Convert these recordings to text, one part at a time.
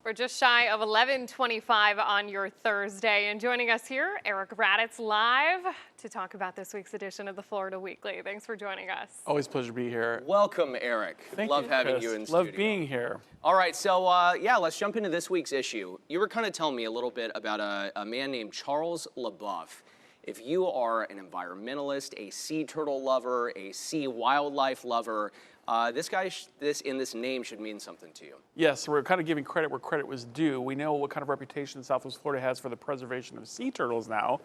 We're just shy of 11:25 on your Thursday, and joining us here, Eric Raditz live to talk about this week's edition of the Florida Weekly. Thanks for joining us. Always a pleasure to be here. Welcome, Eric. Thank Love you, having Chris. you in studio. Love being here. All right, so let's jump into this week's issue. You were kind of telling me a little bit about a man named Charles LaBeouf. If you are an environmentalist, a sea turtle lover, a sea wildlife lover, this name should mean something to you. Yes, we're kind of giving credit where credit was due. We know what kind of reputation Southwest Florida has for the preservation of sea turtles now,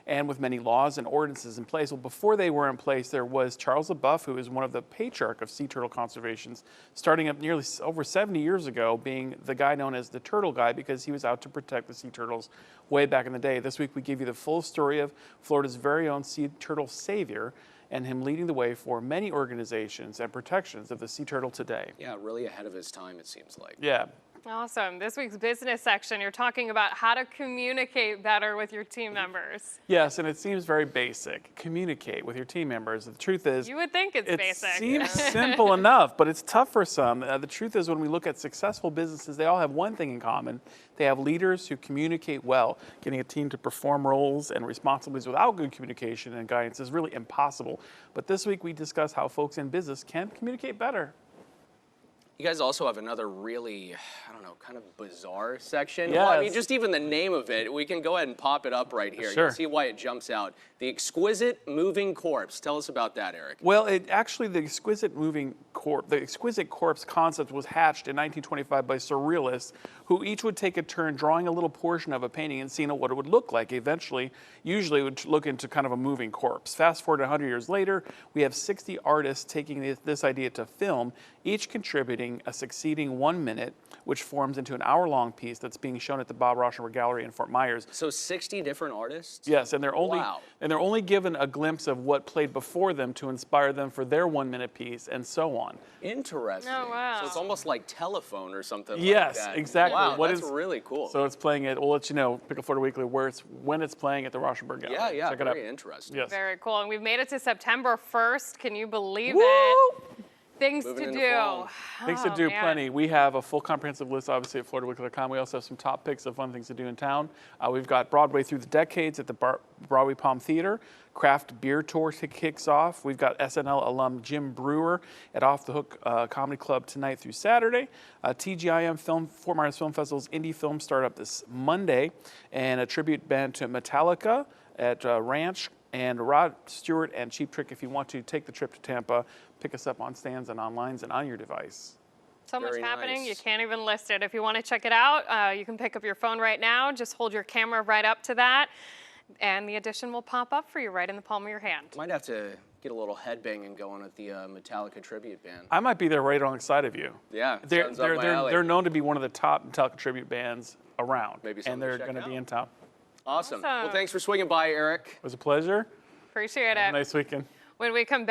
and with many laws and ordinances in place. Well, before they were in place, there was Charles LaBeouf, who is one of the patriarch of sea turtle conservations, starting up nearly over 70 years ago, being the guy known as the Turtle Guy because he was out to protect the sea turtles way back in the day. This week, we give you the full story of Florida's very own sea turtle savior, and him leading the way for many organizations and protections of the sea turtle today. Yeah, really ahead of his time, it seems like. Yeah. Awesome. This week's business section, you're talking about how to communicate better with your team members. Yes, and it seems very basic. Communicate with your team members. The truth is, You would think it's basic. It seems simple enough, but it's tough for some. The truth is, when we look at successful businesses, they all have one thing in common. They have leaders who communicate well. Getting a team to perform roles and responsibilities without good communication and guidance is really impossible. But this week, we discuss how folks in business can communicate better. You guys also have another really, kind of bizarre section. Yes. Well, I mean, just even the name of it, we can go ahead and pop it up right here. Sure. You can see why it jumps out. The Exquisite Moving Corpse. Tell us about that, Eric. Well, the exquisite corpse concept was hatched in 1925 by surrealists who each would take a turn drawing a little portion of a painting and seeing what it would look like. Usually it would look into kind of a moving corpse. Fast forward 100 years later, we have 60 artists taking this idea to film, each contributing a succeeding 1 minute, which forms into an hour-long piece that's being shown at the Bob Rauschenberg Gallery in Fort Myers. So 60 different artists? Yes, and they're only Wow. they're only given a glimpse of what played before them to inspire them for their 1 minute piece, and so on. Interesting. Oh, wow. So it's almost like Telephone or something like Yes, that. exactly. Wow, that's really cool. So it's playing at, we'll let you know, Pickle Florida Weekly, when it's playing at the Rauschenberg Gallery. Yeah, Check it out. very interesting. Yes. Very cool. And we've made it to September 1st. Can you believe Woo! it? Things Moving to into do. fall. Things to Oh, do, man. plenty. We have a full comprehensive list, obviously, at FloridaWeekly.com. We also have some top picks of fun things to do in town. We've got Broadway Through the Decades at the Broadway Palm Theater. Craft Beer Tour kicks off. We've got SNL alum Jim Brewer at Off the Hook Comedy Club tonight through Saturday. TGIM Fort Myers Film Festival's indie film startup this Monday, and a tribute band to Metallica at Ranch, and Rod Stewart and Cheap Trick. If you want to take the trip to Tampa, pick us up on stands and online and on your device. So much Very happening, nice. you can't even list it. If you want to check it out, you can pick up your phone right now. Just hold your camera right up to that, and the edition will pop up for you right in the palm of your hand. Might have to get a little headbanging going at the Metallica tribute band. I might be there right alongside of you. Yeah, They're, sounds up my alley. they're known to be one of the top Metallica tribute bands around. Maybe and something to they're check going to be out. in town. Awesome. Awesome. Well, thanks for swinging by, Eric. It was a pleasure. Appreciate Have a it. nice weekend. When we come back.